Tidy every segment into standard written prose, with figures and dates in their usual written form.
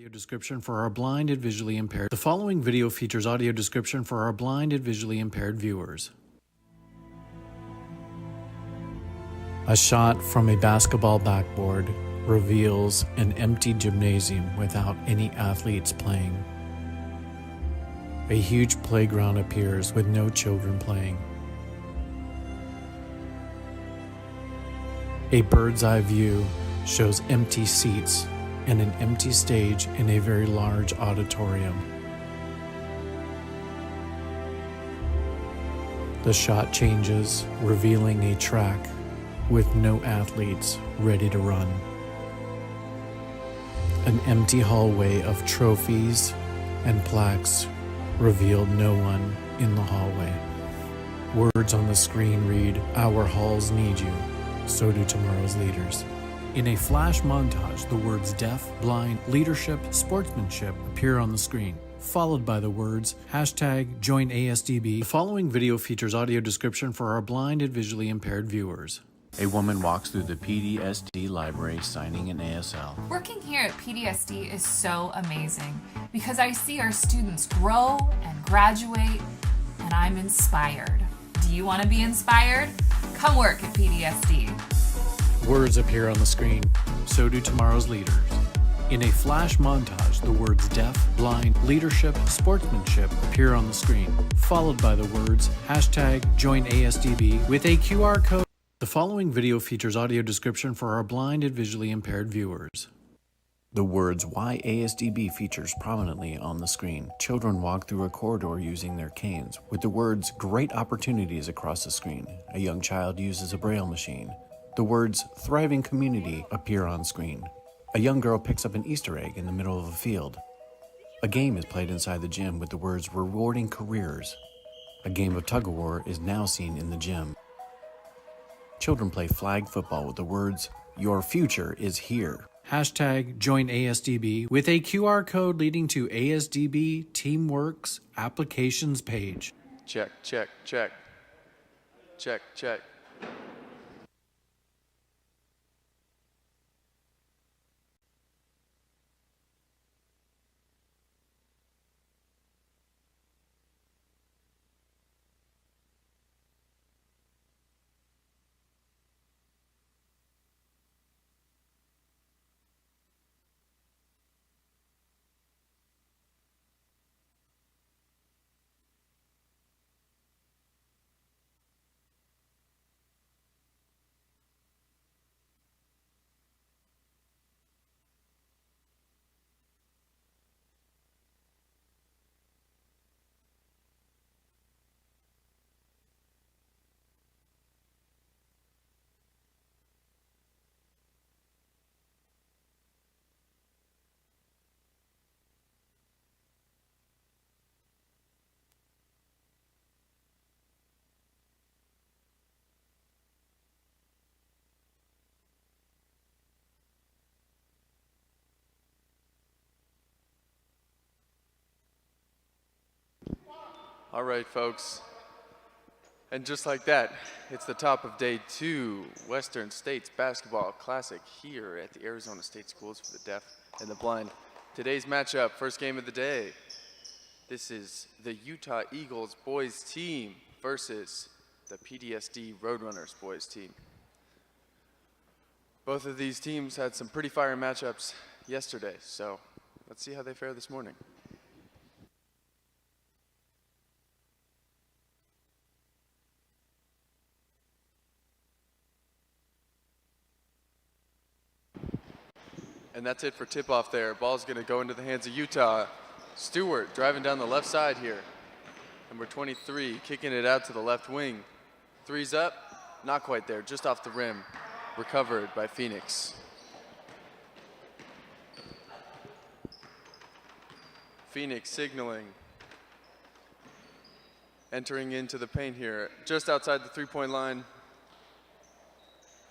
Audio description for our blind and visually impaired. The following video features audio description for our blind and visually impaired viewers. A shot from a basketball backboard reveals an empty gymnasium without any athletes playing. A huge playground appears with no children playing. A bird's eye view shows empty seats and an empty stage in a very large auditorium. The shot changes, revealing a track with no athletes ready to run. An empty hallway of trophies and plaques revealed no one in the hallway. Words on the screen read, "Our halls need you, so do tomorrow's leaders." In a flash montage, the words deaf, blind, leadership, sportsmanship appear on the screen, followed by the words #join ASDB. The following video features audio description for our blind and visually impaired viewers. A woman walks through the PDSD library signing an ASL. Working here at PDSD is so amazing because I see our students grow and graduate, and I'm inspired. Do you want to be inspired? Come work at PDSD. Words appear on the screen, so do tomorrow's leaders. In a flash montage, the words deaf, blind, leadership, sportsmanship appear on the screen, followed by the words #join ASDB with a QR code. The following video features audio description for our blind and visually impaired viewers. The words "Why ASDB" features prominently on the screen. Children walk through a corridor using their canes, with the words "Great Opportunities" across the screen. A young child uses a braille machine. The words "Thriving Community" appear on screen. A young girl picks up an Easter egg in the middle of a field. A game is played inside the gym with the words "Rewarding Careers." A game of tug-of-war is now seen in the gym. Children play flag football with the words "Your future is here." #join ASDB with a QR code leading to ASDB Teamworks applications page. Check, check, check. Check, check. All right, folks. And just like that, it's the top of day 2, Western States Basketball Classic here at the Arizona State Schools for the Deaf and the Blind. Today's matchup, first game of the day. This is the Utah Eagles boys team versus the PDSD Roadrunners boys team. Both of these teams had some pretty fire matchups yesterday, so let's see how they fare this morning. And that's it for tip-off there. Ball's going to go into the hands of Utah. Stewart driving down the left side here. Number 23 kicking it out to the left wing. Three's up, not quite there, just off the rim. Recovered by Phoenix. Phoenix signaling. Entering into the paint here, just outside the three-point line.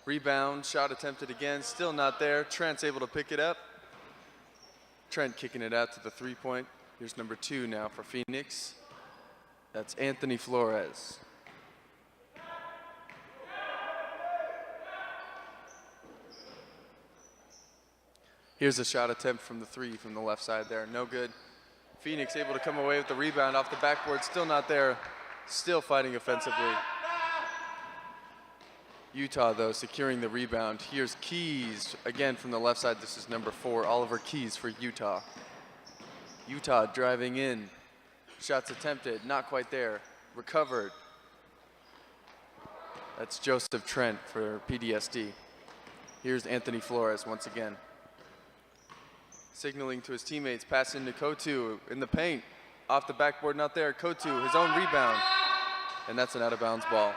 Rebound, shot attempted again, still not there. Trent's able to pick it up. Trent kicking it out to the three-point. Here's number 2 now for Phoenix. That's Anthony Flores. Here's a shot attempt from the three from the left side there. No good. Phoenix able to come away with the rebound off the backboard. Still not there. Still fighting offensively. Utah, though, securing the rebound. Here's Keys again from the left side. This is number 4, Oliver Keys for Utah. Utah driving in. Shots attempted. Not quite there. Recovered. That's Joseph Trent for PDSD. Here's Anthony Flores once again. Signaling to his teammates, passing to Kotu in the paint. Off the backboard, not there. Kotu, his own rebound. And that's an out-of-bounds ball.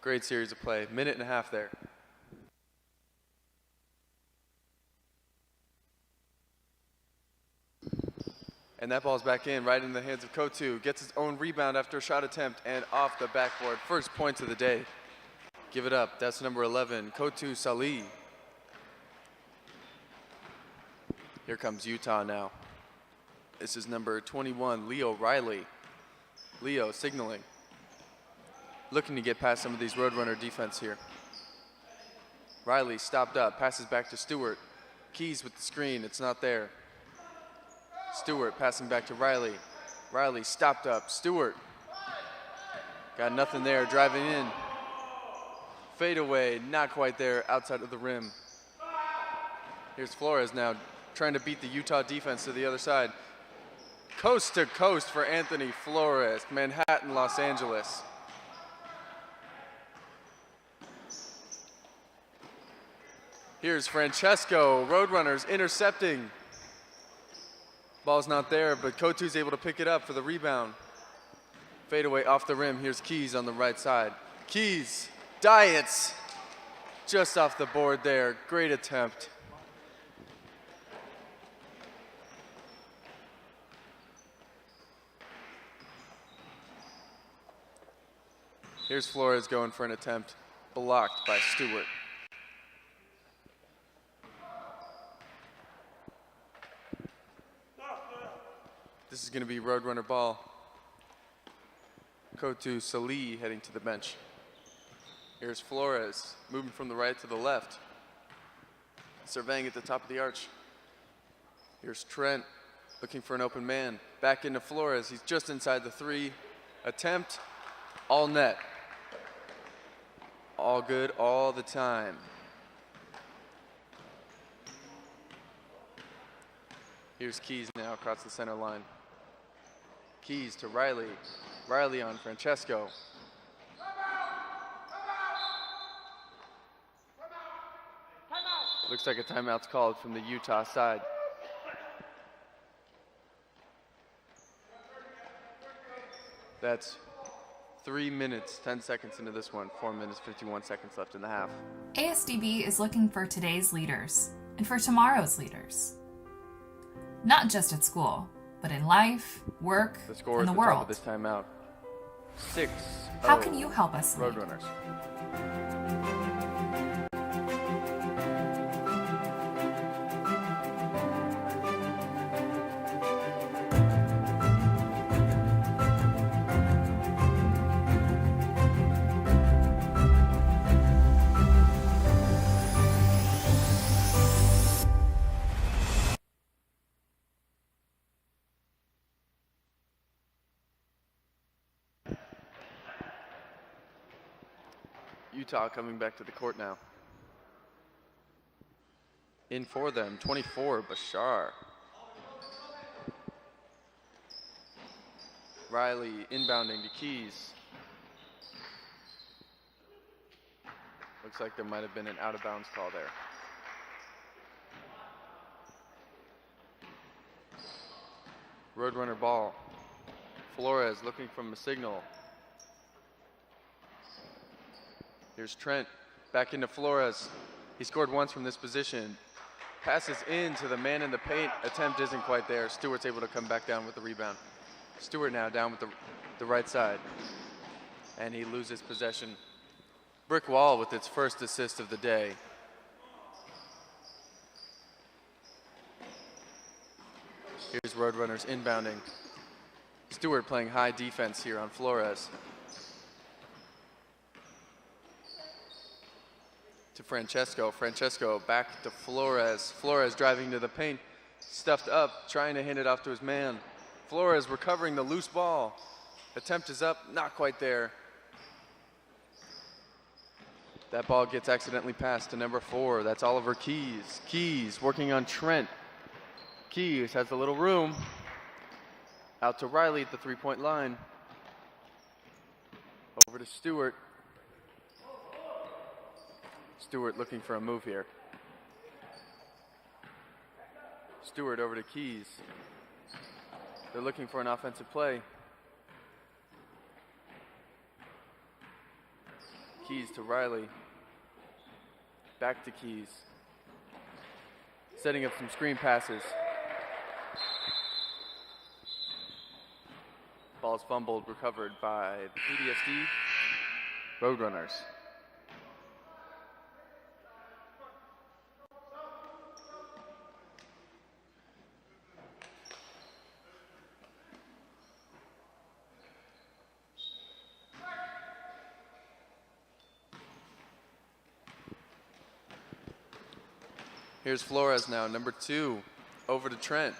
Great series of play. Minute and a half there. And that ball's back in, right in the hands of Kotu. Gets his own rebound after a shot attempt and off the backboard. First points of the day. Give it up. That's number 11, Kotu Salih. Here comes Utah now. This is number 21, Leo Riley. Leo signaling. Looking to get past some of these Roadrunner defense here. Riley stopped up, passes back to Stewart. Keys with the screen, it's not there. Stewart passing back to Riley. Riley stopped up, Stewart. Got nothing there, driving in. Fade away, not quite there, outside of the rim. Here's Flores now, trying to beat the Utah defense to the other side. Coast to coast for Anthony Flores, Manhattan, Los Angeles. Here's Francesco, Roadrunners intercepting. Ball's not there, but Kotu's able to pick it up for the rebound. Fade away off the rim, here's Keys on the right side. Keys, Diets, just off the board there, great attempt. Here's Flores going for an attempt, blocked by Stewart. This is going to be Roadrunner ball. Kotu Salih heading to the bench. Here's Flores, moving from the right to the left. Surveying at the top of the arch. Here's Trent, looking for an open man. Back into Flores, he's just inside the 3. Attempt, all net. All good all the time. Here's Keys now across the center line. Keys to Riley. Riley on Francesco. Looks like a timeout's called from the Utah side. That's 3 minutes, 10 seconds into this one. 4 minutes, 51 seconds left in the half. ASDB is looking for today's leaders and for tomorrow's leaders. Not just at school, but in life, work, The score and at the the top world. of this timeout. 6-0. How can you help us lead? Roadrunners. Utah coming back to the court now. In for them, 24, Bashar. Riley inbounding to Keys. Looks like there might have been an out-of-bounds call there. Roadrunner ball. Flores looking from a signal. Here's Trent, back into Flores. He scored once from this position. Passes into the man in the paint. Attempt isn't quite there. Stewart's able to come back down with the rebound. Stewart now down with the right side. And he loses possession. Brick wall with its first assist of the day. Here's Roadrunners inbounding. Stewart playing high defense here on Flores. to Francesco. Francesco back to Flores. Flores driving to the paint, stuffed up, trying to hand it off to his man. Flores recovering the loose ball. Attempt is up, not quite there. That ball gets accidentally passed to number 4. That's Oliver Keys. Keys working on Trent. Keys has a little room. Out to Riley at the three-point line. Over to Stewart. Stewart looking for a move here. Stewart over to Keys. They're looking for an offensive play. Keys to Riley. Back to Keys. Setting up some screen passes. Ball's fumbled, recovered by the PDSD Roadrunners. Here's Flores now, number 2, over to Trent.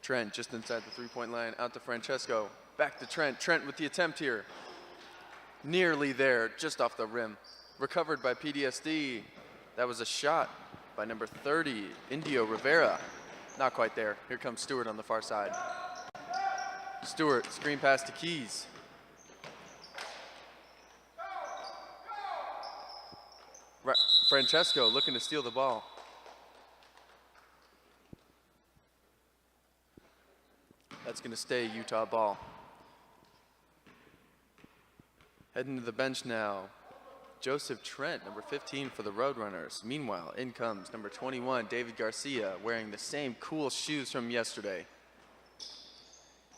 Trent just inside the three-point line, out to Francesco. Back to Trent. Trent with the attempt here. Nearly there, just off the rim. Recovered by PDSD. That was a shot by number 30, Indio Rivera. Not quite there. Here comes Stewart on the far side. Stewart, screen pass to Keys. Francesco looking to steal the ball. That's going to stay Utah ball. Heading to the bench now, Joseph Trent, number 15 for the Roadrunners. Meanwhile, in comes number 21, David Garcia, wearing the same cool shoes from yesterday.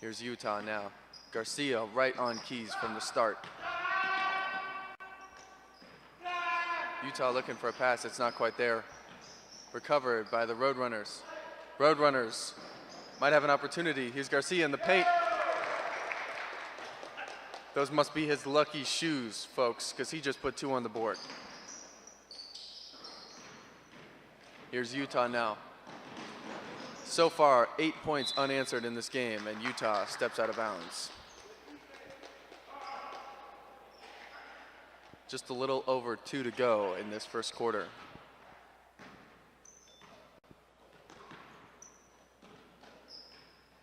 Here's Utah now. Garcia right on Keys from the start. Utah looking for a pass, it's not quite there. Recovered by the Roadrunners. Roadrunners might have an opportunity. Here's Garcia in the paint. Those must be his lucky shoes, folks, because he just put 2 on the board. Here's Utah now. So far, 8 points unanswered in this game, and Utah steps out of bounds. Just a little over 2 to go in this first quarter.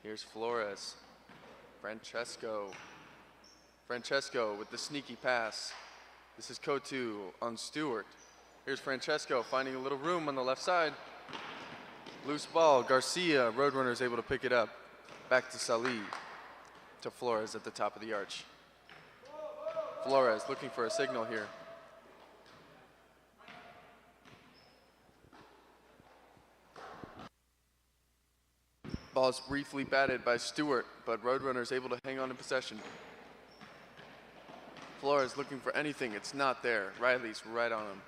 Here's Flores. Francesco. Francesco with the sneaky pass. This is Kotu on Stewart. Here's Francesco finding a little room on the left side. Loose ball. Garcia, Roadrunners able to pick it up. Back to Salih. To Flores at the top of the arch. Flores looking for a signal here. Ball's briefly batted by Stewart, but Roadrunners able to hang on in possession. Flores looking for anything, it's not there. Riley's right on him.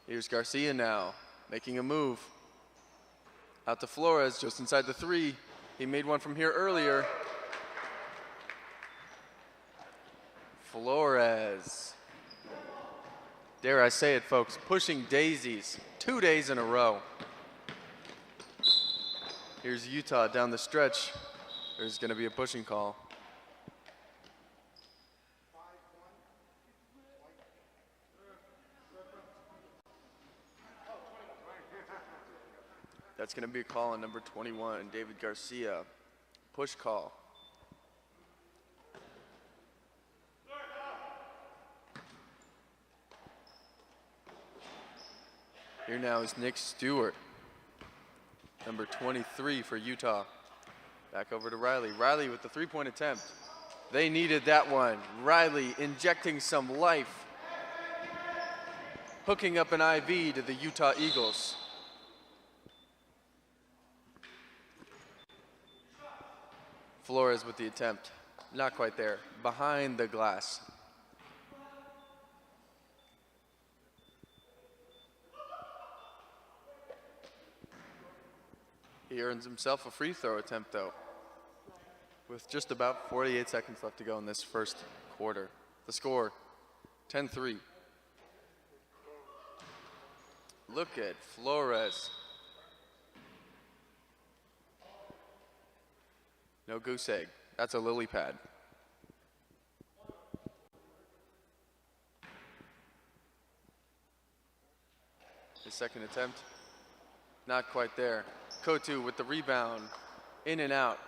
Here's Garcia now, making a move. Out to Flores, just inside the 3. He made one from here earlier. Flores. Dare I say it, folks, pushing daisies 2 days in a row. Here's Utah down the stretch. There's going to be a pushing call. That's going to be a call on number 21, David Garcia. Push call. Here now is Nick Stewart. Number 23 for Utah. Back over to Riley. Riley with the 3-point attempt. They needed that one. Riley injecting some life. Hooking up an IV to the Utah Eagles. Flores with the attempt. Not quite there. Behind the glass. He earns himself a free throw attempt, though, with just about 48 seconds left to go in this first quarter. The score, 10-3. Look at Flores. No goose egg. That's a lily pad. His second attempt. Not quite there. Kotu with the rebound. In and out.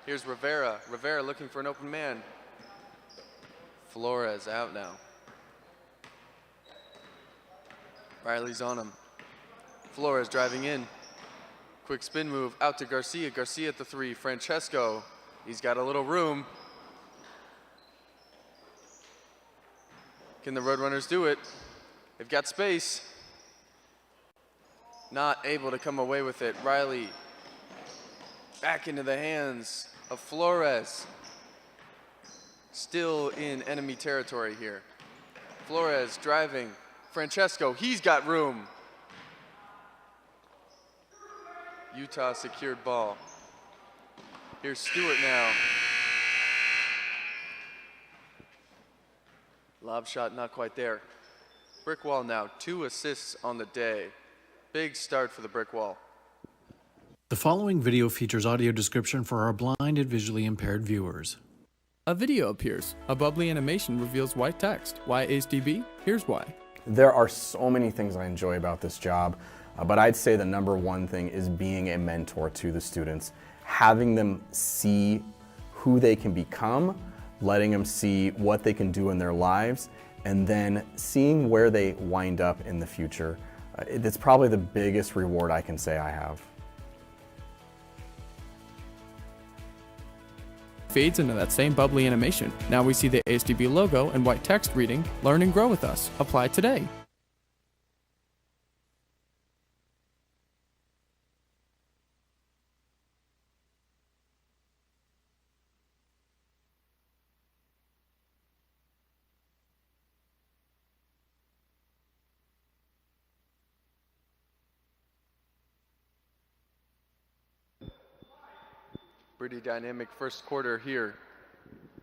Here's Rivera. Rivera looking for an open man. Flores out now. Riley's on him. Flores driving in. Quick spin move out to Garcia. Garcia at the three. Francesco. He's got a little room. Can the Roadrunners do it? They've got space. Not able to come away with it. Riley back into the hands of Flores. Still in enemy territory here. Flores driving. Francesco, he's got room. Utah secured ball. Here's Stewart now. Lob shot not quite there. Brick wall now, 2 assists on the day. Big start for the brick wall. The following video features audio description for our blind and visually impaired viewers. A video appears. A bubbly animation reveals white text. Why HDB? Here's why. There are so many things I enjoy about this job, but I'd say the number one thing is being a mentor to the students, having them see who they can become, letting them see what they can do in their lives, and then seeing where they wind up in the future. It's probably the biggest reward I can say I have. Fades into that same bubbly animation. Now we see the HDB logo and white text reading, "Learn and grow with us." Apply today. Pretty dynamic first quarter here.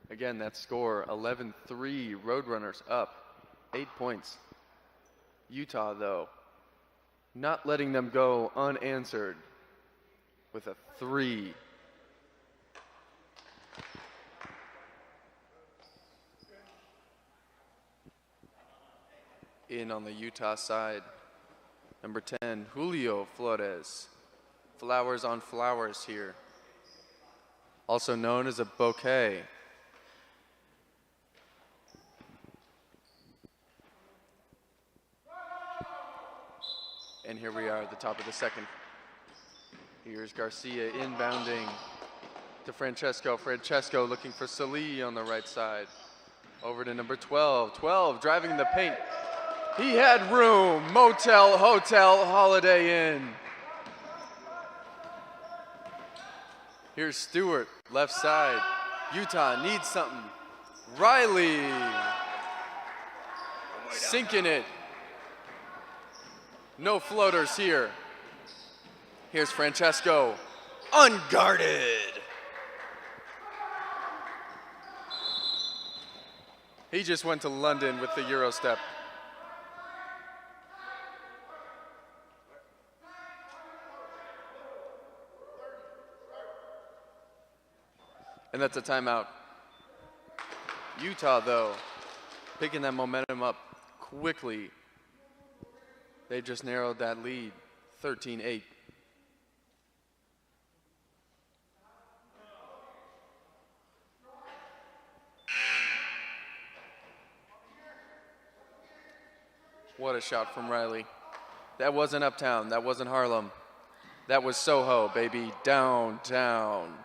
Again, that score, 11-3, Roadrunners up, 8 points. Utah, though, not letting them go unanswered with a 3. In on the Utah side, number 10, Julio Flores. Flowers on flowers here. Also known as a bouquet. And here we are at the top of the second. Here's Garcia inbounding to Francesco. Francesco looking for Salih on the right side. Over to number 12. 12 driving the paint. He had room. Motel, hotel, Holiday Inn. Here's Stewart, left side. Utah needs something. Riley, sinking it. No floaters here. Here's Francesco, unguarded. He just went to London with the Euro step. And that's a timeout. Utah, though, picking that momentum up quickly. They just narrowed that lead, 13-8. What a shot from Riley. That wasn't Uptown, that wasn't Harlem. That was Soho, baby, downtown.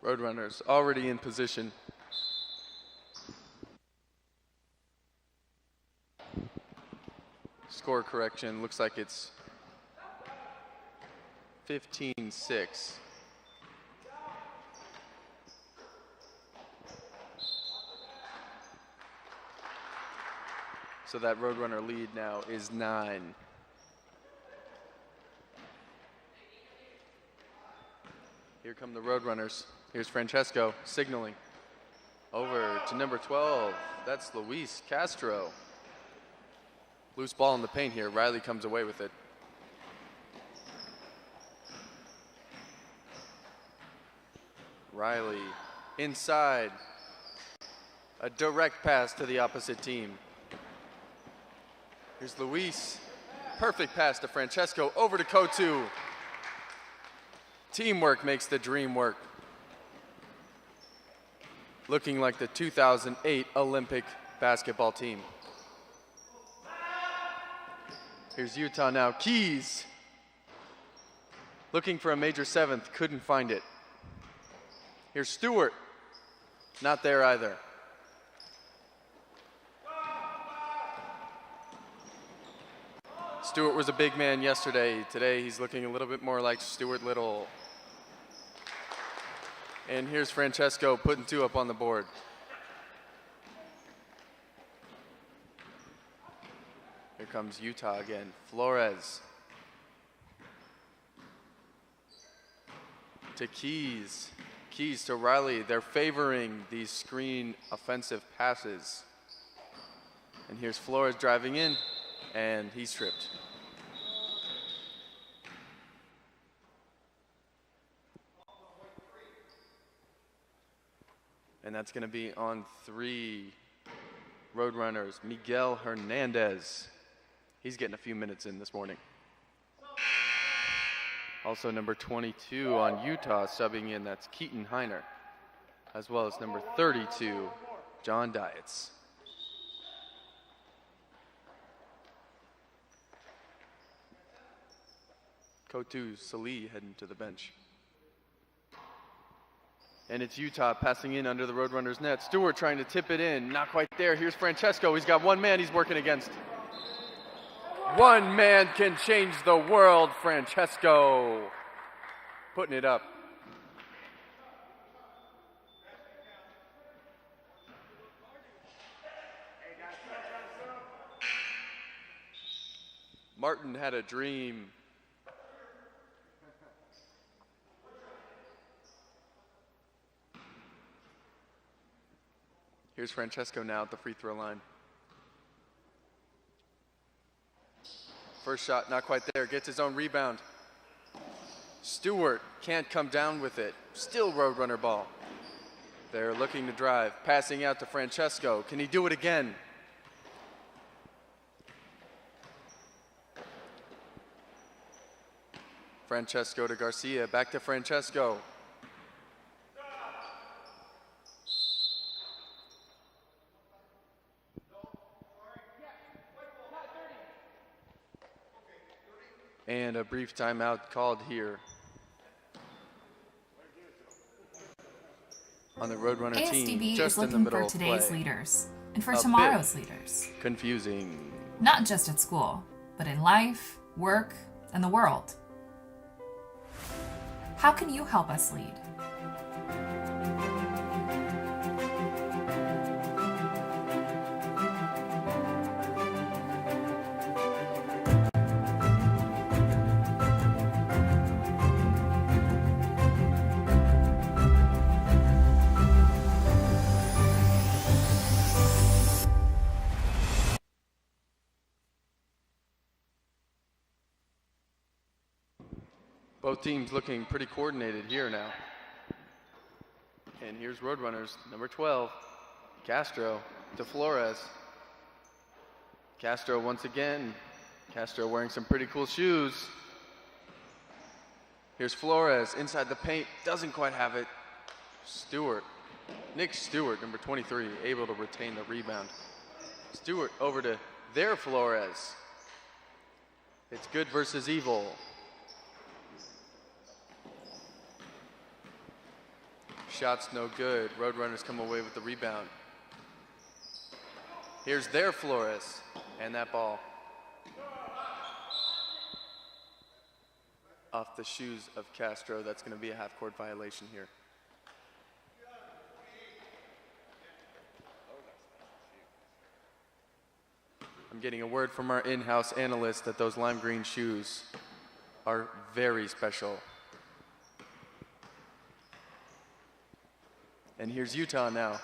Roadrunners already in position. Score correction, looks like it's 15-6. So that Roadrunner lead now is 9. come the Roadrunners. Here's Francesco signaling. Over to number 12. That's Luis Castro. Loose ball in the paint here. Riley comes away with it. Riley inside. A direct pass to the opposite team. Here's Luis. Perfect pass to Francesco. Over to Kotu. Teamwork makes the dream work. Looking like the 2008 Olympic basketball team. Here's Utah now. Keys. Looking for a major seventh. Couldn't find it. Here's Stewart. Not there either. Stewart was a big man yesterday. Today he's looking a little bit more like Stuart Little. And here's Francesco putting two up on the board. Here comes Utah again. Flores. To Keys. Keys to Riley. They're favoring these screen offensive passes. And here's Flores driving in, and he's tripped. And that's going to be on 3 Roadrunners. Miguel Hernandez. He's getting a few minutes in this morning. Also number 22 on Utah subbing in, that's Keaton Heiner. As well as number 32, John Dietz. Kotu Salih heading to the bench. And it's Utah passing in under the Roadrunners net. Stewart trying to tip it in, not quite there. Here's Francesco, he's got one man he's working against. One man can change the world, Francesco. Putting it up. Martin had a dream. Here's Francesco now at the free throw line. First shot, not quite there, gets his own rebound. Stewart can't come down with it. Still Roadrunner ball. They're looking to drive, passing out to Francesco. Can he do it again? Francesco to Garcia, back to Francesco. And a brief timeout called here on the Roadrunner team, ASDB just is in the looking middle for of today's play. leaders and for A tomorrow's bit leaders. Confusing. Not just at school, but in life, work, and the world. How can you help us lead? Both teams looking pretty coordinated here now. And here's Roadrunners, number 12, Castro to Flores. Castro once again. Castro wearing some pretty cool shoes. Here's Flores inside the paint, doesn't quite have it. Stewart, Nick Stewart, number 23, able to retain the rebound. Stewart over to their Flores. It's good versus evil. Shots no good. Roadrunners come away with the rebound. Here's their Flores, and that ball off the shoes of Castro. That's going to be a half-court violation here. I'm getting a word from our in-house analyst that those lime green shoes are very special. And here's Utah now.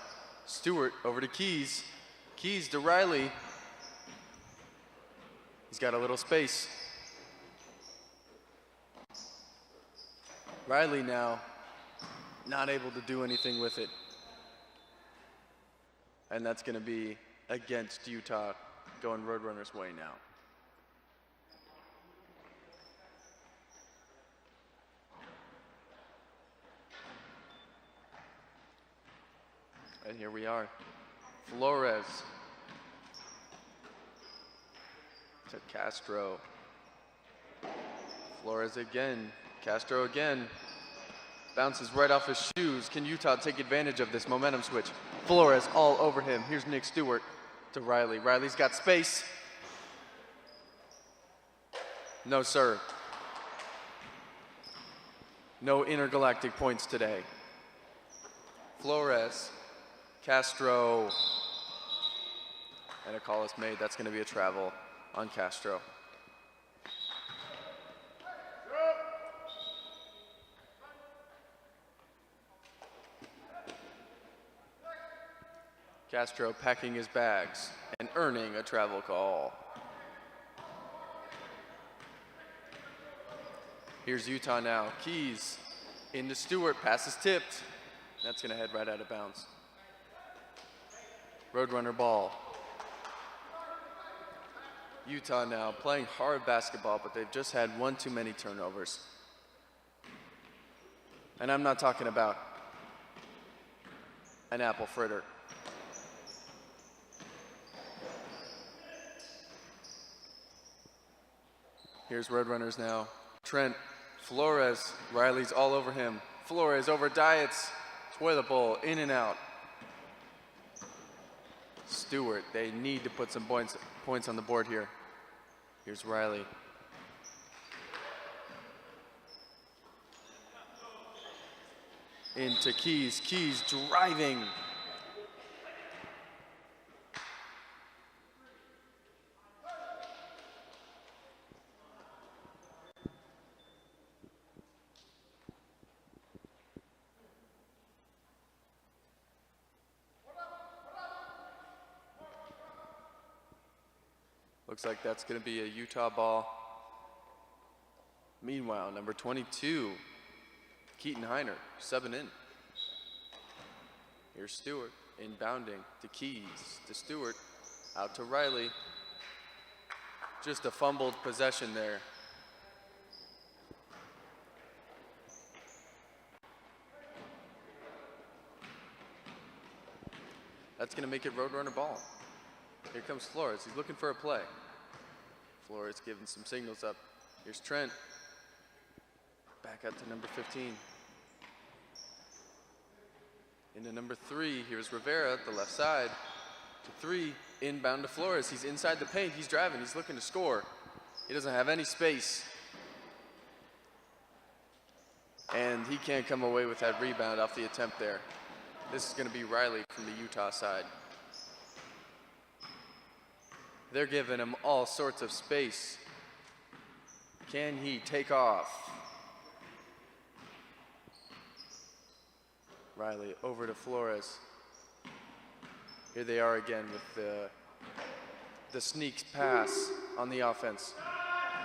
Stewart over to Keys. Keys to Riley. He's got a little space. Riley now not able to do anything with it. And that's going to be against Utah, going Roadrunners' way now. And here we are. Flores to Castro. Flores again. Castro again. Bounces right off his shoes. Can Utah take advantage of this momentum switch? Flores all over him. Here's Nick Stewart to Riley. Riley's got space. No, sir. No intergalactic points today. Flores, Castro, and a call is made. That's going to be a travel on Castro. Castro packing his bags and earning a travel call. Here's Utah now. Keys into Stewart. Pass is tipped. That's going to head right out of bounds. Roadrunner ball. Utah now playing hard basketball, but they've just had one too many turnovers. And I'm not talking about an apple fritter. Here's Roadrunners now. Trent, Flores, Riley's all over him. Flores over Diets, toilet bowl, in and out. Stewart, they need to put some points on the board here. Here's Riley. Into Keys, Keys driving. Looks like that's going to be a Utah ball. Meanwhile, number 22, Keaton Heiner, subbing in. Here's Stewart, inbounding to Keys, to Stewart, out to Riley. Just a fumbled possession there. That's going to make it Roadrunner ball. Here comes Flores. He's looking for a play. Flores giving some signals up. Here's Trent. Back out to number 15. Into number 3. Here's Rivera, the left side. To 3. Inbound to Flores. He's inside the paint. He's driving. He's looking to score. He doesn't have any space. And he can't come away with that rebound off the attempt there. This is going to be Riley from the Utah side. They're giving him all sorts of space. Can he take off? Riley over to Flores. Here they are again with the sneaks pass on the offense.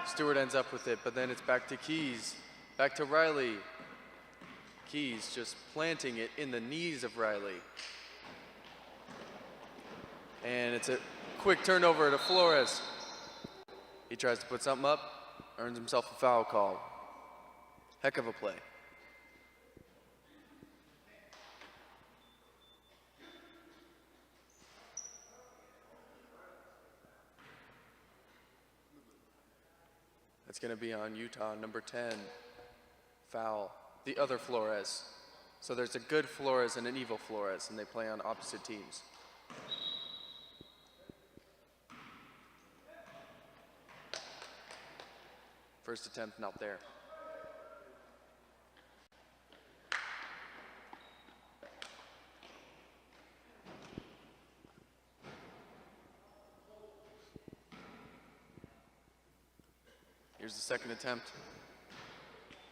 Stewart ends up with it, but then it's back to Keys. Back to Riley. Keys just planting it in the knees of Riley. And it's a quick turnover to Flores. He tries to put something up, earns himself a foul call. Heck of a play. That's going to be on Utah, number 10. Foul. The other Flores. So there's a good Flores and an evil Flores, and they play on opposite teams. First attempt not there. Here's the second attempt.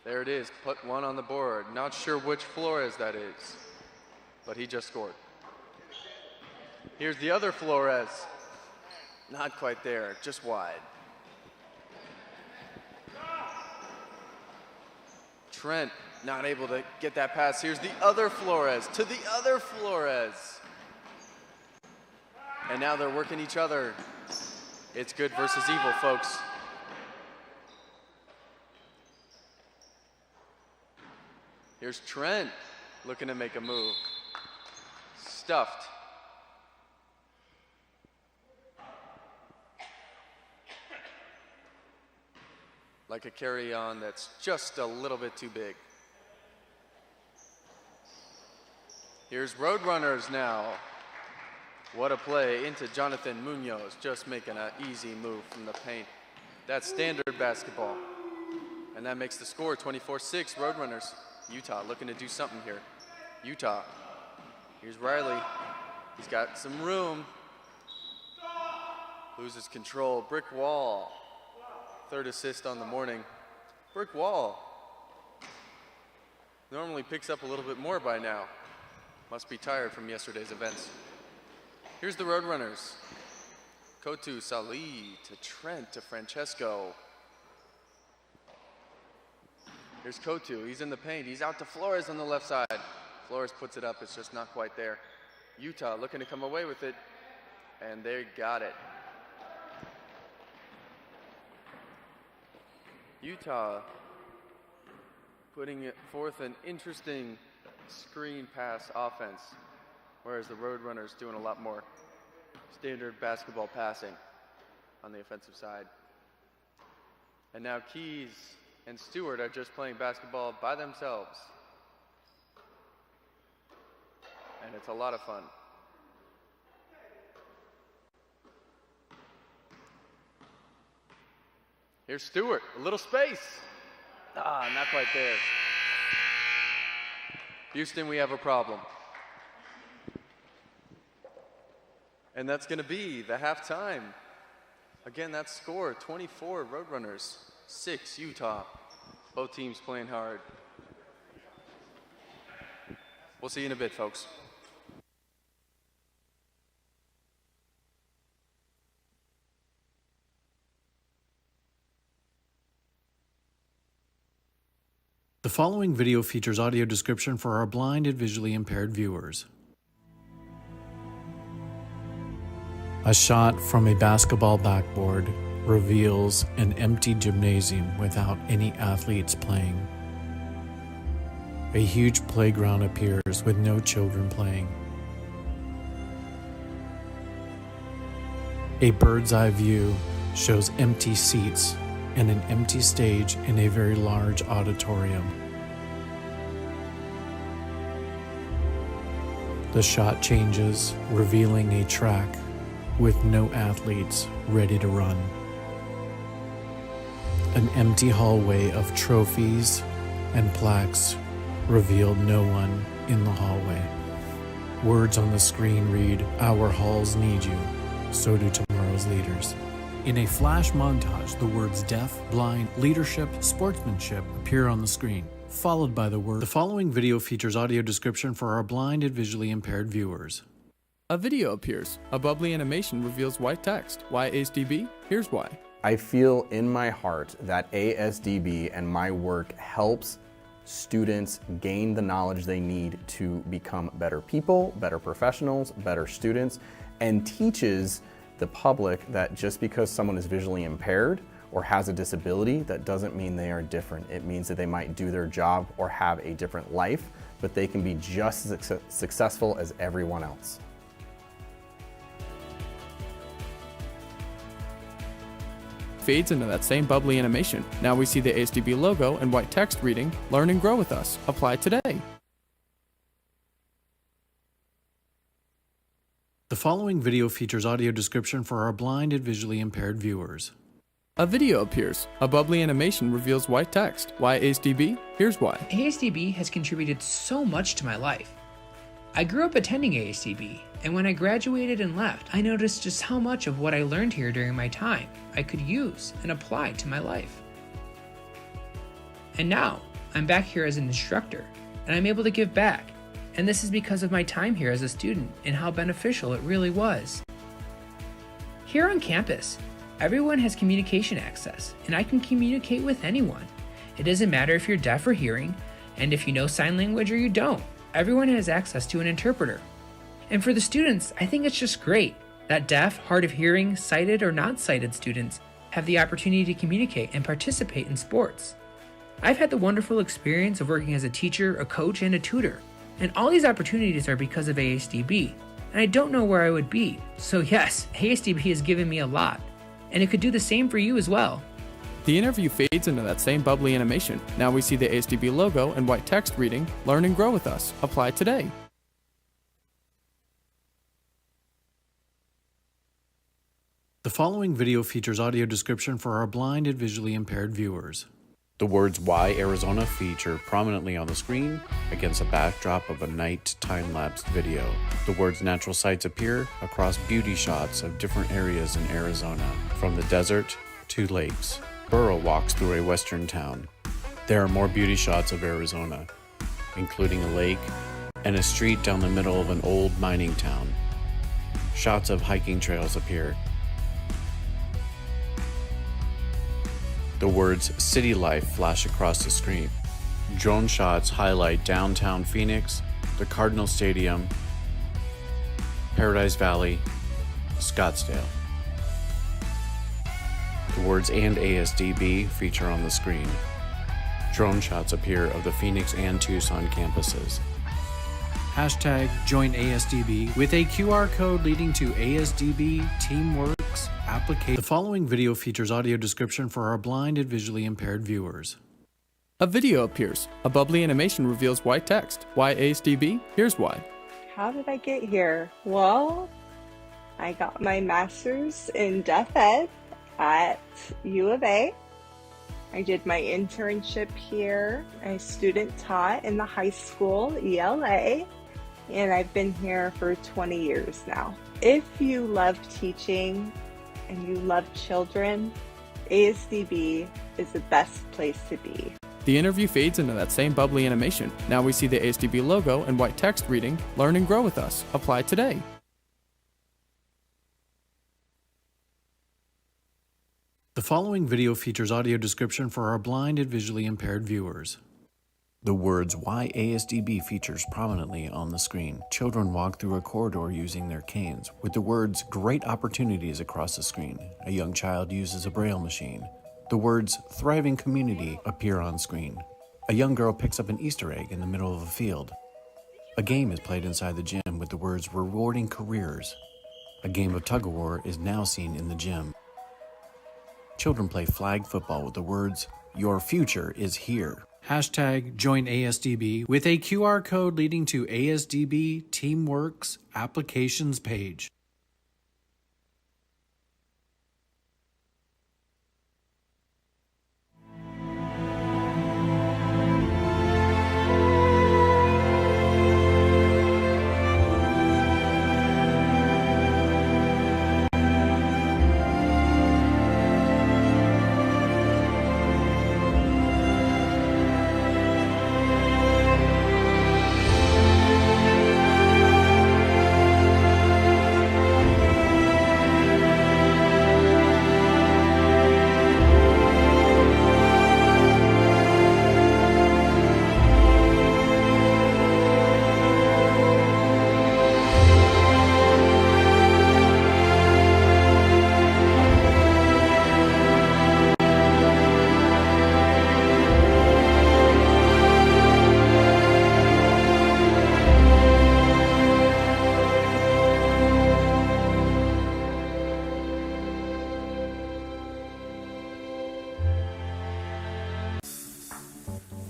There it is, put one on the board. Not sure which Flores that is. but he just scored. Here's the other Flores. Not quite there, just wide. Trent not able to get that pass. Here's the other Flores to the other Flores. And now they're working each other. It's good versus evil, folks. Here's Trent looking to make a move. Stuffed. Like a carry-on that's just a little bit too big. Here's Roadrunners now. What a play into Jonathan Munoz, just making an easy move from the paint. That's standard basketball. And that makes the score 24-6, Roadrunners. Utah looking to do something here. Utah. Here's Riley. He's got some room. Loses control. Brick wall. Third assist on the morning. Brick wall. Normally picks up a little bit more by now. Must be tired from yesterday's events. Here's the Roadrunners. Kotu, Salih to Trent to Francesco. Here's Kotu, he's in the paint. He's out to Flores on the left side. Flores puts it up, it's just not quite there. Utah looking to come away with it, and they got it. Utah putting forth an interesting screen pass offense, whereas the Roadrunners doing a lot more standard basketball passing on the offensive side. And now Keys and Stewart are just playing basketball by themselves. And it's a lot of fun. Here's Stewart, a little space. Not quite there. Houston, we have a problem. And that's gonna be the halftime. Again, that score, 24 Roadrunners, 6 Utah. Both teams playing hard. We'll see you in a bit, folks. The following video features audio description for our blind and visually impaired viewers. A shot from a basketball backboard reveals an empty gymnasium without any athletes playing. A huge playground appears with no children playing. A bird's eye view shows empty seats and an empty stage in a very large auditorium. The shot changes, revealing a track with no athletes ready to run. An empty hallway of trophies and plaques revealed no one in the hallway. Words on the screen read, "Our halls need you, so do tomorrow's leaders." In a flash montage, the words deaf, blind, leadership, sportsmanship appear on the screen, followed by the word. The following video features audio description for our blind and visually impaired viewers. A video appears. A bubbly animation reveals white text. Why ASDB? Here's why. I feel in my heart that ASDB and my work helps students gain the knowledge they need to become better people, better professionals, better students, and teaches the public that just because someone is visually impaired or has a disability, that doesn't mean they are different. It means that they might do their job or have a different life, but they can be just as successful as everyone else. Fades into that same bubbly animation. Now we see the ASDB logo and white text reading, "Learn and grow with us." Apply today. The following video features audio description for our blind and visually impaired viewers. A video appears. A bubbly animation reveals white text. Why ASDB? Here's why. ASDB has contributed so much to my life. I grew up attending ASDB, and when I graduated and left, I noticed just how much of what I learned here during my time I could use and apply to my life. And now, I'm back here as an instructor, and I'm able to give back and this is because of my time here as a student and how beneficial it really was. Here on campus, everyone has communication access, and I can communicate with anyone. It doesn't matter if you're deaf or hearing, and if you know sign language or you don't, everyone has access to an interpreter. And for the students, I think it's just great that deaf, hard of hearing, sighted, or not sighted students have the opportunity to communicate and participate in sports. I've had the wonderful experience of working as a teacher, a coach, and a tutor, and all these opportunities are because of ASDB, and I don't know where I would be. So yes, ASDB has given me a lot, and it could do the same for you as well. The interview fades into that same bubbly animation. Now we see the ASDB logo and white text reading, Learn and Grow with Us. Apply today. The following video features audio description for our blind and visually impaired viewers. The words "Why Arizona" feature prominently on the screen against a backdrop of a night time-lapsed video. The words "natural sights" appear across beauty shots of different areas in Arizona, from the desert to lakes. Burrow walks through a western town. There are more beauty shots of Arizona, including a lake and a street down the middle of an old mining town. Shots of hiking trails appear. The words "City Life" flash across the screen. Drone shots highlight downtown Phoenix, the Cardinal Stadium, Paradise Valley, Scottsdale. The words "and ASDB" feature on the screen. Drone shots appear of the Phoenix and Tucson campuses. Hashtag join ASDB with a QR code leading to ASDB Teamworks application. The following video features audio description for our blind and visually impaired viewers. A video appears. A bubbly animation reveals white text. Why ASDB? Here's why. How did I get here? Well, I got my master's in deaf ed at U of A. I did my internship here. I student taught in the high school, ELA, and I've been here for 20 years now. If you love teaching and you love children, ASDB is the best place to be. The interview fades into that same bubbly animation. Now we see the ASDB logo and white text reading, Learn and Grow with Us. Apply today. The following video features audio description for our blind and visually impaired viewers. The words "Why ASDB" features prominently on the screen. Children walk through a corridor using their canes, with the words "Great Opportunities" across the screen. A young child uses a braille machine. The words "Thriving Community" appear on screen. A young girl picks up an Easter egg in the middle of a field. A game is played inside the gym with the words "Rewarding Careers." A game of tug-of-war is now seen in the gym. Children play flag football with the words "Your future is here." Hashtag join ASDB with a QR code leading to ASDB Teamworks applications page.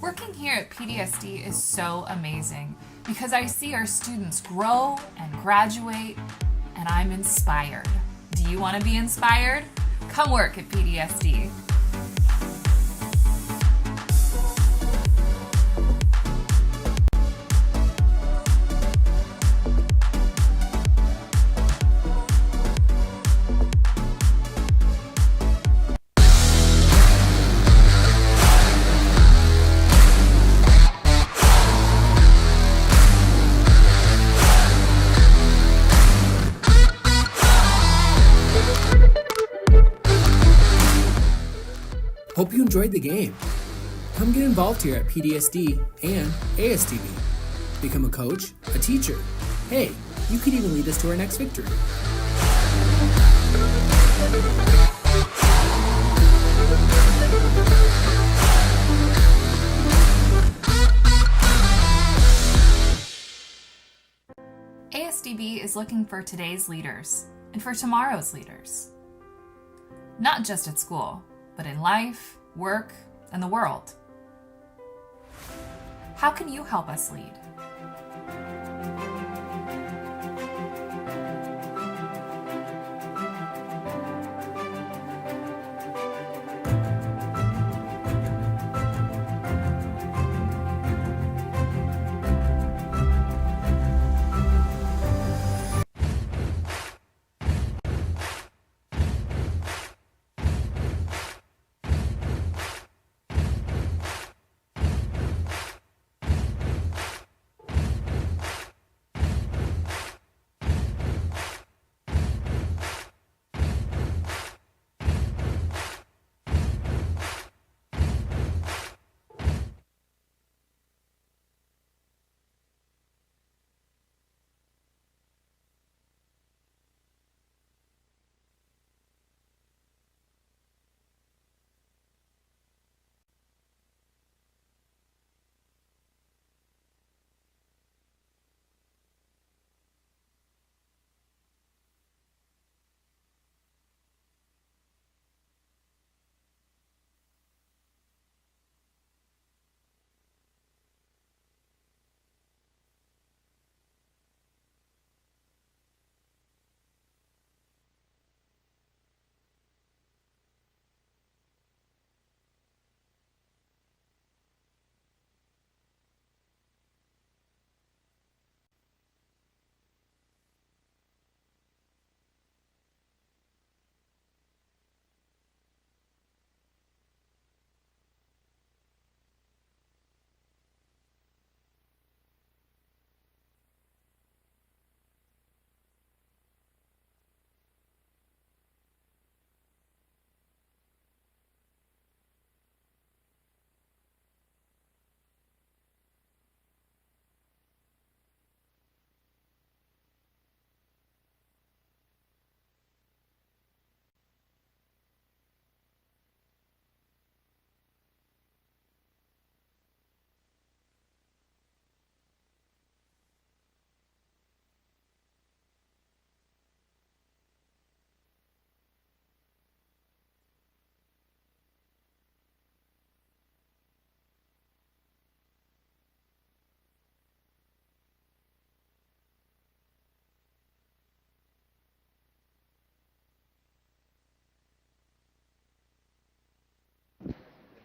Working here at PDSD is so amazing because I see our students grow and graduate, and I'm inspired. Do you want to be inspired? Come work at PDSD. Hope you enjoyed the game. Come get involved here at PDSD and ASDB. Become a coach, a teacher. Hey, you could even lead us to our next victory. ASDB is looking for today's leaders and for tomorrow's leaders. Not just at school, but in life, work, and the world. How can you help us lead?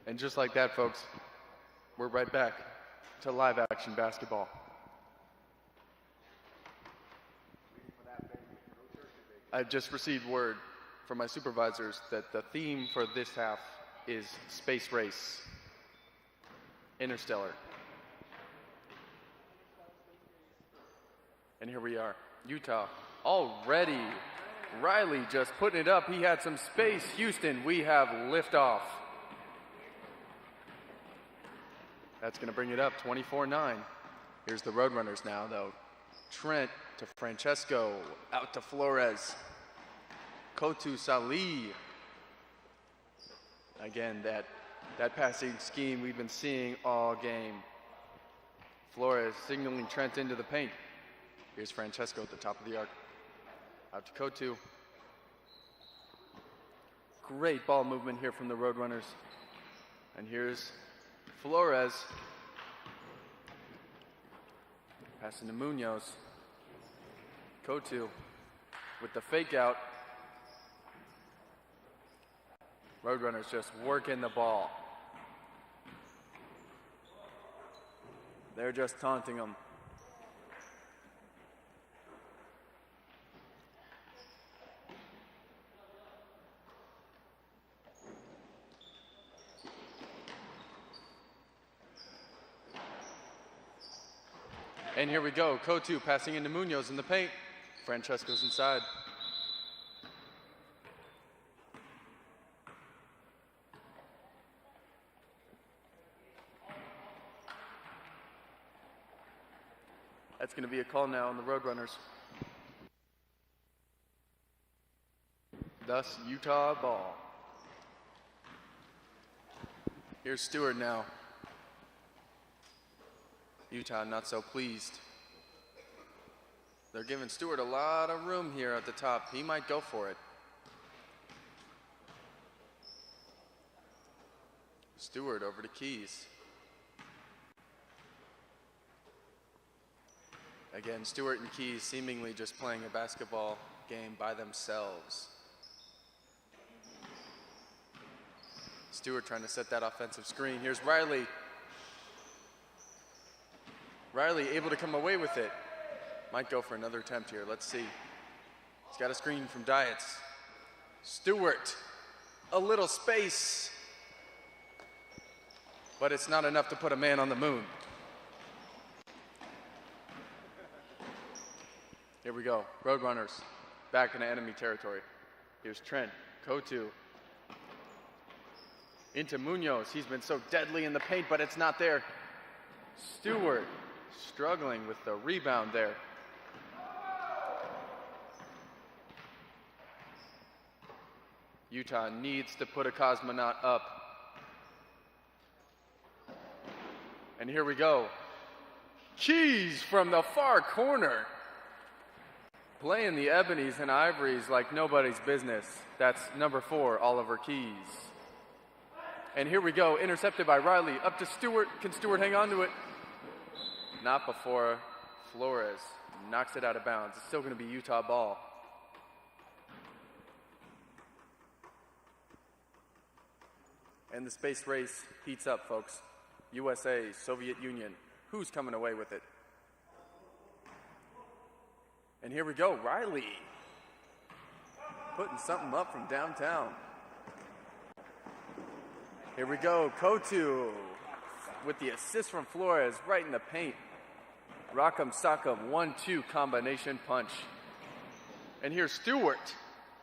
And just like that, folks, we're right back to live action basketball. I've just received word from my supervisors that the theme for this half is Space Race, Interstellar. And here we are, Utah, already. Riley just putting it up. He had some space. Houston, we have liftoff. That's going to bring it up, 24-9. Here's the Roadrunners now, though. Trent to Francesco, out to Flores. Kotu Salih. Again, that passing scheme we've been seeing all game. Flores signaling Trent into the paint. Here's Francesco at the top of the arc. Out to Kotu. Great ball movement here from the Roadrunners. And here's Flores. Passing to Munoz. Kotu with the fake out. Roadrunners just working the ball. They're just taunting them. And here we go, Kotu passing into Munoz in the paint. Francesco's inside. That's going to be a call now on the Roadrunners. Thus, Utah ball. Here's Stewart now. Utah not so pleased. They're giving Stewart a lot of room here at the top. He might go for it. Stewart over to Keys. Again, Stewart and Keys seemingly just playing a basketball game by themselves. Stewart trying to set that offensive screen. Here's Riley. Riley able to come away with it. Might go for another attempt here. Let's see. He's got a screen from Dietz. Stewart, a little space. But it's not enough to put a man on the moon. Here we go, Roadrunners, back into enemy territory. Here's Trent, Kotu. Into Munoz, he's been so deadly in the paint, but it's not there. Stewart, struggling with the rebound there. Utah needs to put a cosmonaut up. And here we go. Keys from the far corner. Playing the ebonies and ivories like nobody's business. That's number 4, Oliver Keys. And here we go, intercepted by Riley. Up to Stewart. Can Stewart hang on to it? Not before Flores knocks it out of bounds. It's still going to be Utah ball. And the space race heats up, folks. USA, Soviet Union. Who's coming away with it? And here we go, Riley. Putting something up from downtown. Here we go, Kotu with the assist from Flores right in the paint. Rock'em sock'em, 1-2 combination punch. And here's Stewart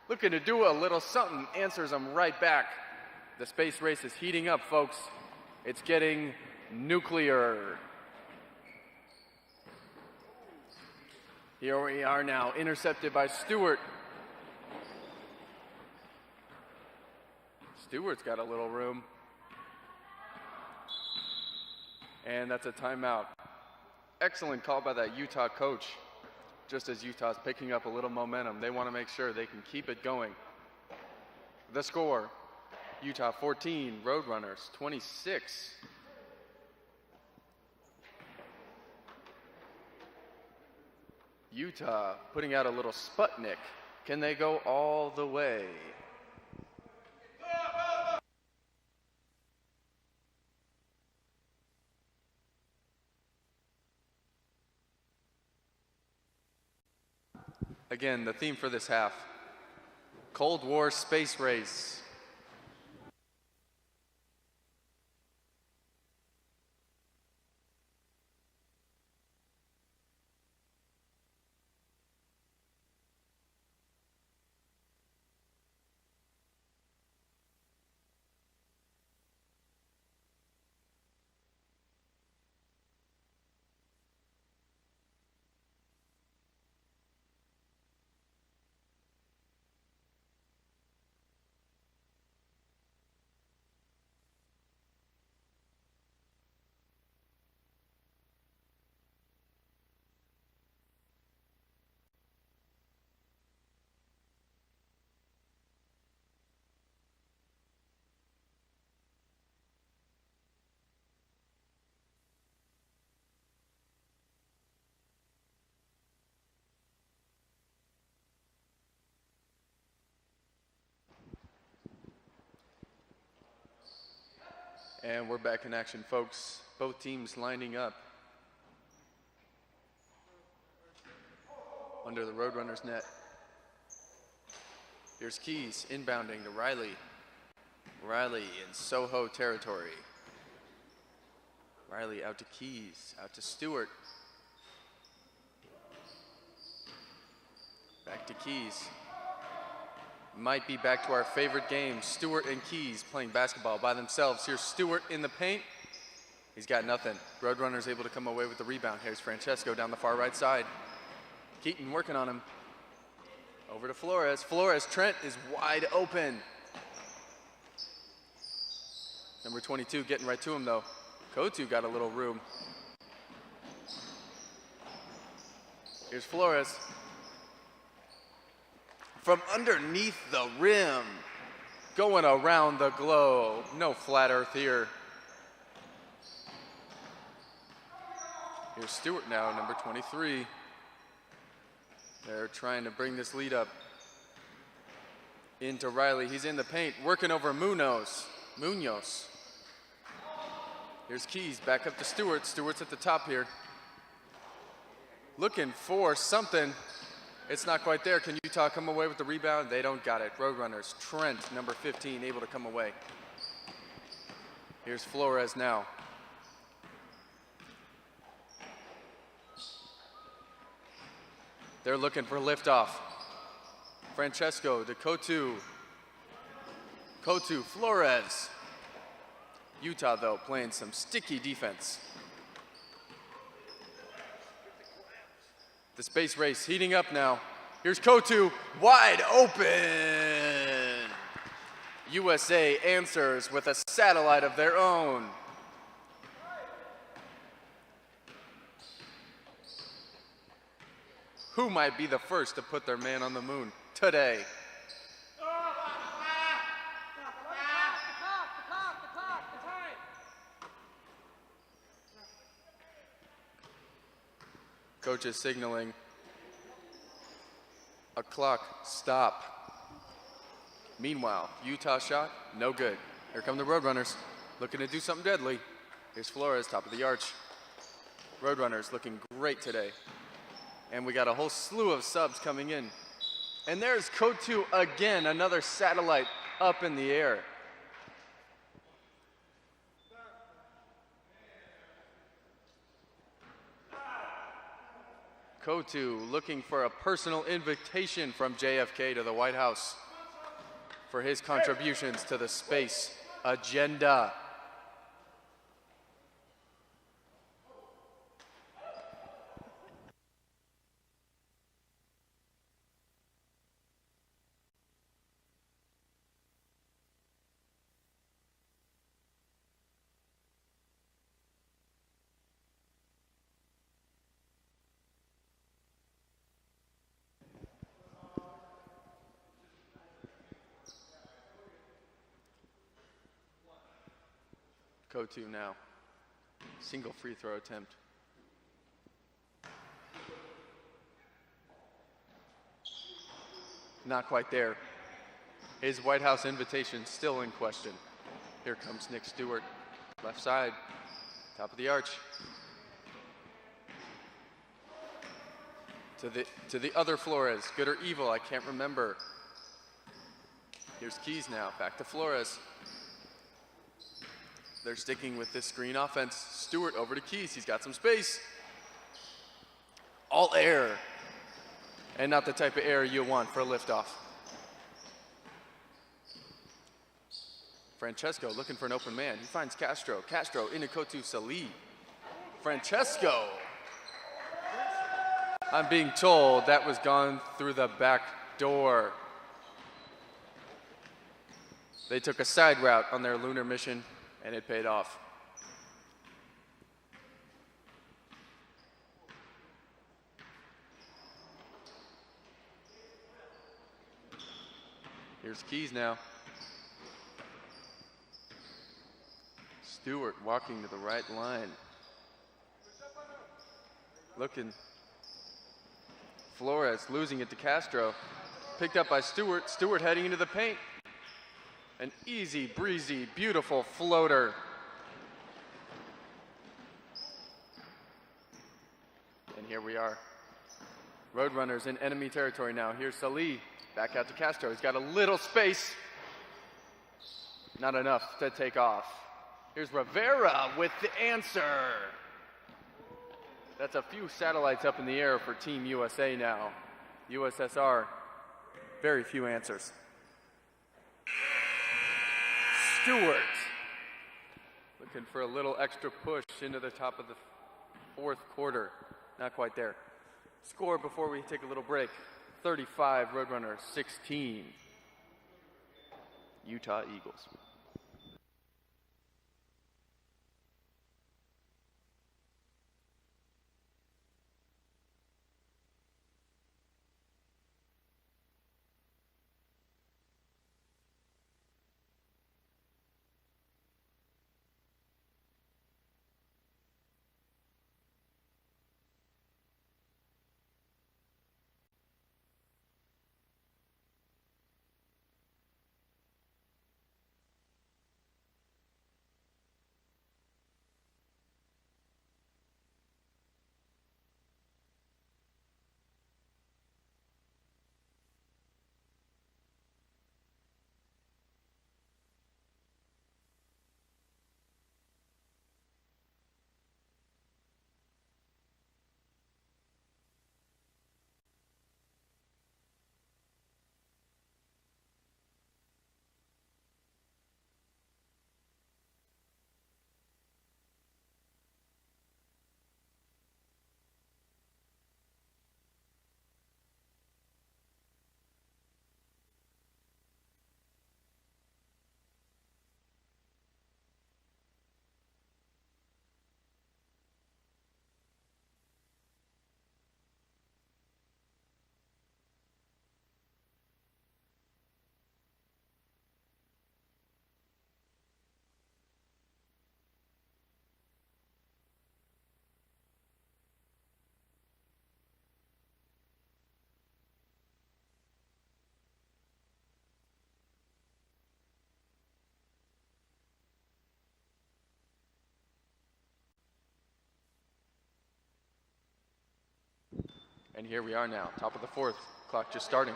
looking to do a little something, answers him right back. The space race is heating up, folks. It's getting nuclear. Here we are now, intercepted by Stewart. Stewart's got a little room. And that's a timeout. Excellent call by that Utah coach. Just as Utah's picking up a little momentum, they want to make sure they can keep it going. The score, Utah 14, Roadrunners 26. Utah putting out a little Sputnik. Can they go all the way? Again, the theme for this half, Cold War space race. And we're back in action, folks. Both teams lining up under the Roadrunners net. Here's Keys inbounding to Riley. Riley in Soho territory. Riley out to Keys, out to Stewart. Back to Keys. Might be back to our favorite game, Stewart and Keys playing basketball by themselves. Here's Stewart in the paint. He's got nothing. Roadrunner's able to come away with the rebound. Here's Francesco down the far right side. Keaton working on him. Over to Flores. Flores, Trent is wide open. Number 22 getting right to him though. Kotu got a little room. Here's Flores. From underneath the rim. Going around the globe. No flat earth here. Here's Stewart now, number 23. They're trying to bring this lead up into Riley. He's in the paint, working over Munoz. Here's Keys, back up to Stewart. Stewart's at the top here. Looking for something. It's not quite there. Can Utah come away with the rebound? They don't got it. Roadrunners. Trent, number 15, able to come away. Here's Flores now. They're looking for liftoff. Francesco to Kotu. Kotu, Flores. Utah, though, playing some sticky defense. The space race heating up now. Here's Kotu, wide open. USA answers with a satellite of their own. Who might be the first to put their man on the moon today? Coach is signaling a clock stop. Meanwhile, Utah shot, no good. Here come the Roadrunners, looking to do something deadly. Here's Flores, top of the arch. Roadrunners looking great today. And we got a whole slew of subs coming in. And there's Kotu again, another satellite up in the air. Kotu looking for a personal invitation from JFK to the White House for his contributions to the space agenda. Kotu now. Single free throw attempt. Not quite there. His White House invitation still in question. Here comes Nick Stewart. Left side. Top of the arch. To the other Flores. Good or evil, I can't remember. Here's Keys now. Back to Flores. They're sticking with this screen offense. Stewart over to Keys. He's got some space. All air. And not the type of air you want for a liftoff. Francesco looking for an open man. He finds Castro. Castro into Kotu Salih. Francesco. I'm being told that was gone through the back door. They took a side route on their lunar mission. And it paid off. Here's Keys now. Stewart walking to the right line. Looking. Flores losing it to Castro. Picked up by Stewart. Stewart heading into the paint. An easy, breezy, beautiful floater. And here we are. Roadrunners in enemy territory now. Here's Salih, back out to Castro. He's got a little space. Not enough to take off. Here's Rivera with the answer. That's a few satellites up in the air for Team USA now. USSR, very few answers. Stewart Looking for a little extra push into the top of the fourth quarter. Not quite there. Score before we take a little break. 35 Roadrunners, 16 Utah Eagles. And here we are now, top of the fourth, clock just starting.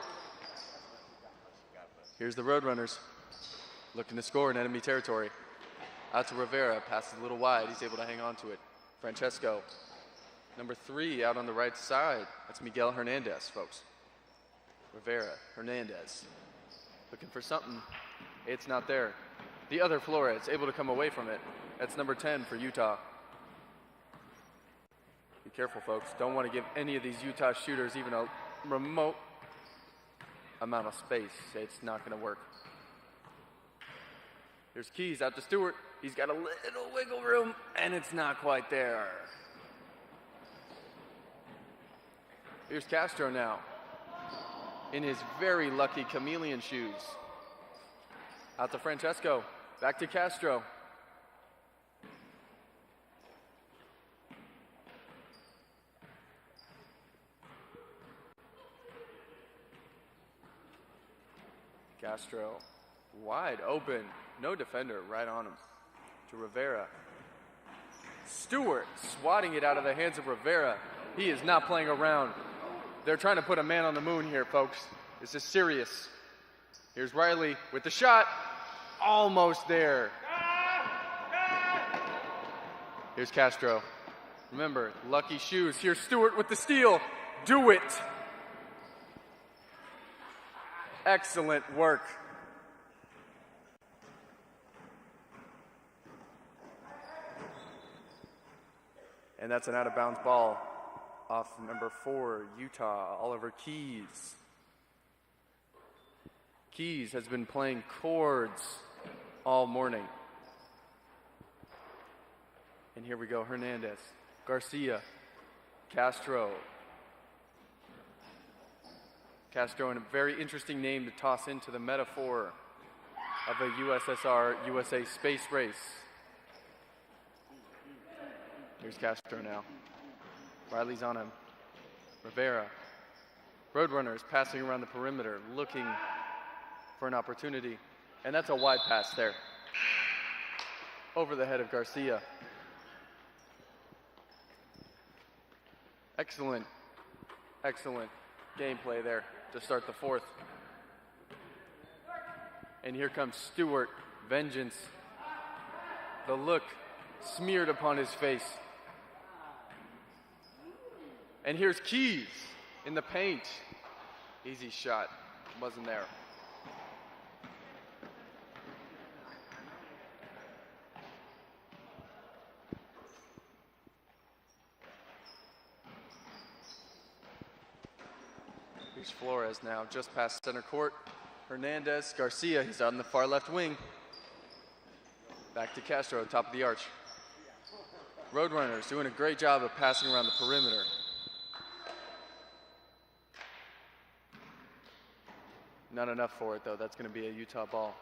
Here's the Roadrunners, looking to score in enemy territory. Out to Rivera, passes a little wide, he's able to hang on to it. Francesco, number 3 out on the right side. That's Miguel Hernandez, folks. Rivera, Hernandez, looking for something. It's not there. The other Flores, able to come away from it. That's number 10 for Utah. Be careful, folks. Don't want to give any of these Utah shooters even a remote amount of space. It's not going to work. Here's Keys out to Stewart. He's got a little wiggle room, and it's not quite there. Here's Castro now, in his very lucky chameleon shoes. Out to Francesco. Back to Castro. Castro, wide open, no defender, right on him. To Rivera. Stewart swatting it out of the hands of Rivera. He is not playing around. They're trying to put a man on the moon here, folks. This is serious. Here's Riley with the shot. Almost there. Here's Castro. Remember, lucky shoes. Here's Stewart with the steal. Do it. Excellent work. And that's an out-of-bounds ball off number 4, Utah, Oliver Keys. Keys has been playing chords all morning. And here we go, Hernandez, Garcia, Castro. Castro, and a very interesting name to toss into the metaphor of a USSR-USA space race. Here's Castro now. Riley's on him. Rivera. Roadrunners passing around the perimeter, looking for an opportunity. And that's a wide pass there. Over the head of Garcia. Excellent, excellent gameplay there to start the fourth. And here comes Stewart, vengeance. The look smeared upon his face. And here's Keys in the paint. Easy shot, wasn't there. Here's Flores now, just past center court. Hernandez, Garcia, he's on the far left wing. Back to Castro, top of the arch. Roadrunners doing a great job of passing around the perimeter. Not enough for it though, that's gonna be a Utah ball.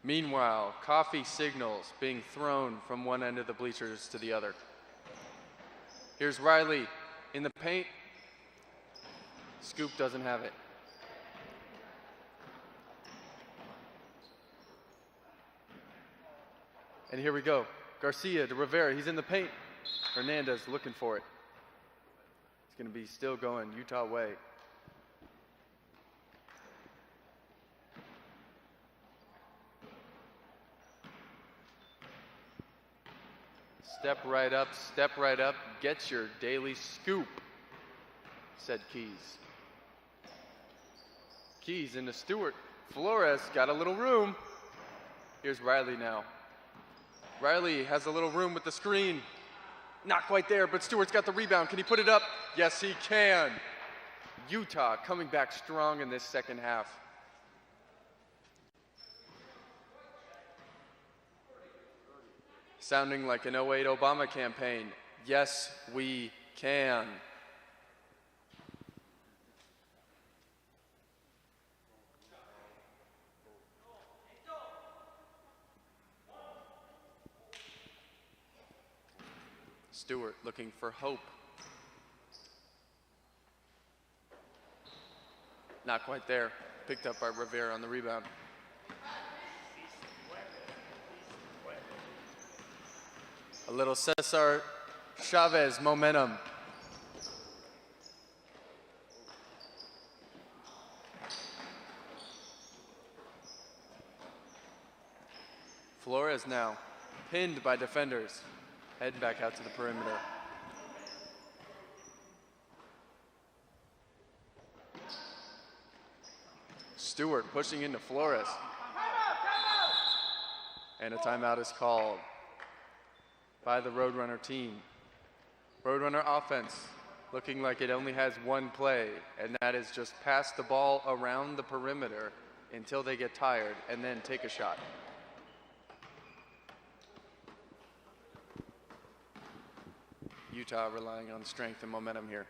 Meanwhile, coffee signals being thrown from one end of the bleachers to the other. Here's Riley in the paint. Scoop doesn't have it. And here we go. Garcia to Rivera, he's in the paint. Hernandez looking for it. It's gonna be still going Utah way. Step right up, get your daily scoop, said Keys. Keys into Stewart. Flores got a little room. Here's Riley now. Riley has a little room with the screen. Not quite there, but Stewart's got the rebound. Can he put it up? Yes, he can. Utah coming back strong in this second half. Sounding like an 08 Obama campaign. Yes, we can. Stewart looking for hope. Not quite there. Picked up by Rivera on the rebound. A little Cesar Chavez momentum. Flores now pinned by defenders. Heading back out to the perimeter. Stewart pushing into Flores. And a timeout is called by the Roadrunner team. Roadrunner offense looking like it only has one play, and that is just pass the ball around the perimeter until they get tired and then take a shot. Utah relying on strength and momentum here.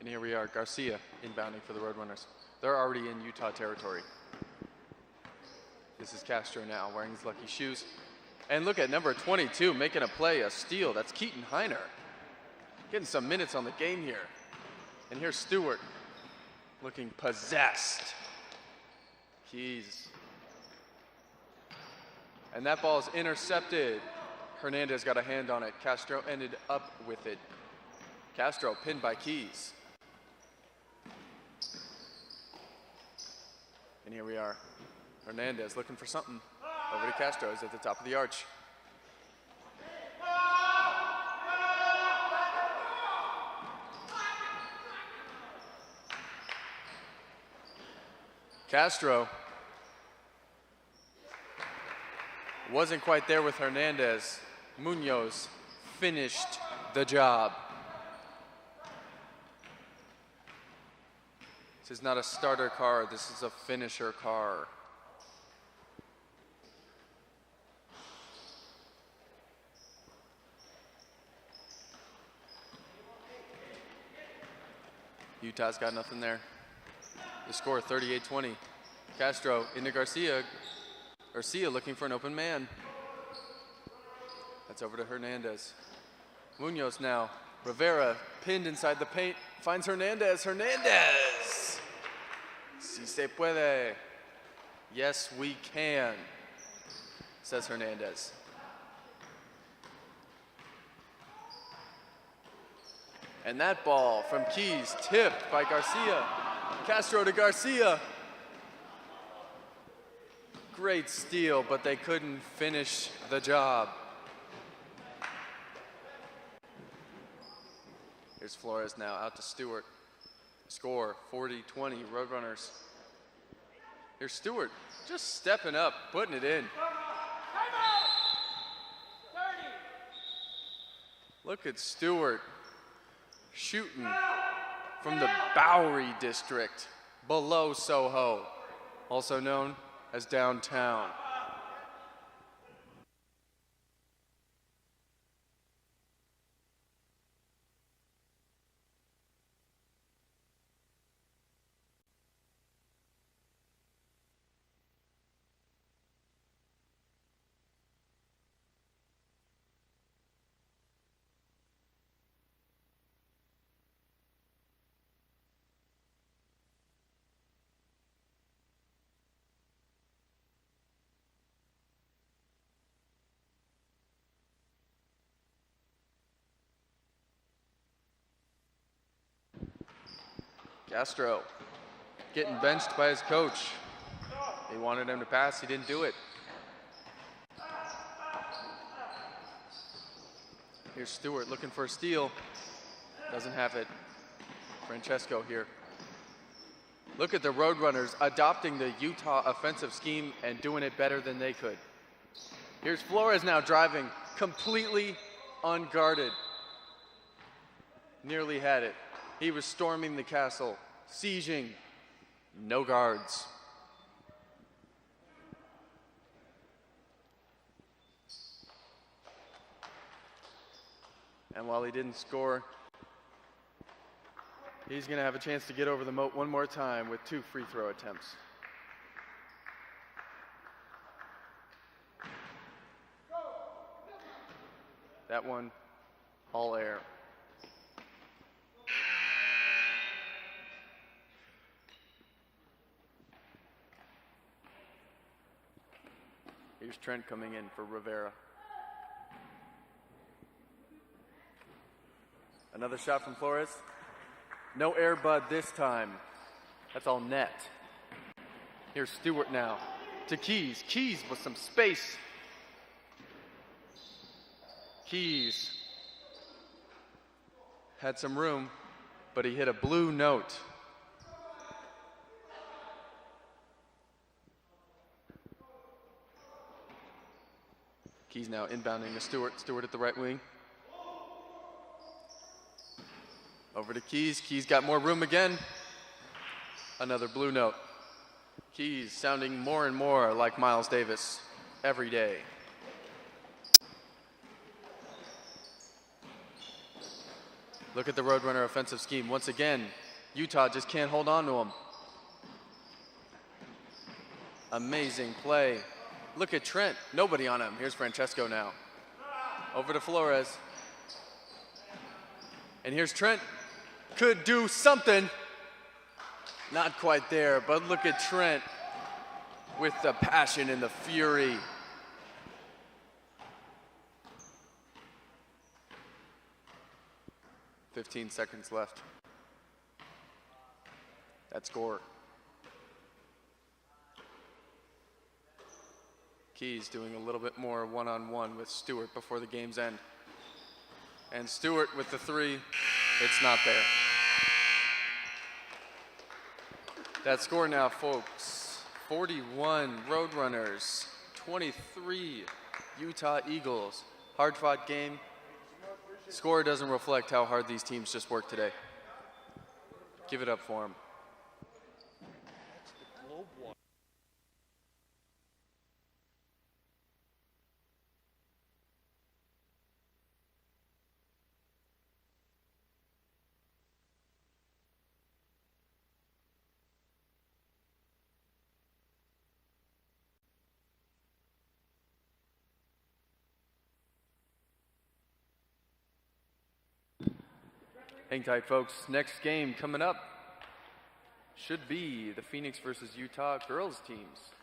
And here we are, Garcia inbounding for the Roadrunners. They're already in Utah territory. This is Castro now wearing his lucky shoes. And look at number 22 making a play, a steal. That's Keaton Heiner. Getting some minutes on the game here. And here's Stewart looking possessed. Keys. And that ball is intercepted. Hernandez got a hand on it. Castro ended up with it. Castro pinned by Keys. And here we are. Hernandez looking for something. Over to Castro, he's at the top of the arch. Castro Wasn't quite there with Hernandez. Munoz finished the job. This is not a starter car, this is a finisher car. Utah's got nothing there. The score 38-20. Castro into Garcia. Garcia looking for an open man. That's over to Hernandez. Munoz now. Rivera pinned inside the paint. Finds Hernandez. Hernandez! Si se puede. Yes, we can, says Hernandez. And that ball from Keys, tipped by Garcia. Castro to Garcia. Great steal, but they couldn't finish the job. Here's Flores now, out to Stewart. Score, 40-20, Roadrunners. Here's Stewart, just stepping up, putting it in. Look at Stewart shooting from the Bowery district, below Soho, also known as downtown. Castro getting benched by his coach. They wanted him to pass, he didn't do it. Here's Stewart looking for a steal. Doesn't have it. Francesco here. Look at the Roadrunners adopting the Utah offensive scheme and doing it better than they could. Here's Flores now driving, completely unguarded. Nearly had it. He was storming the castle, sieging, no guards. And while he didn't score, he's gonna have a chance to get over the moat one more time with 2 free throw attempts. That one, all air. Here's Trent coming in for Rivera. Another shot from Flores. No air bud this time. That's all net. Here's Stewart now to Keys. Keys with some space. Keys had some room, but he hit a blue note. Keys now inbounding to Stewart. Stewart at the right wing. Over to Keys. Keys got more room again. Another blue note. Keys sounding more and more like Miles Davis every day. Look at the Roadrunner offensive scheme. Once again, Utah just can't hold on to him. Amazing play. Look at Trent. Nobody on him. Here's Francesco now. Over to Flores. And here's Trent. Could do something. Not quite there, but look at Trent with the passion and the fury. "15 seconds left. That score. Keys doing a little bit more one-on-one with Stewart before the game's end. And Stewart with the 3, it's not there. That score now, folks, 41 Roadrunners, 23, Utah Eagles. Hard-fought game. Score doesn't reflect how hard these teams just worked today. Give it up for them. Hang tight, folks. Next game coming up should be the Phoenix versus Utah girls teams.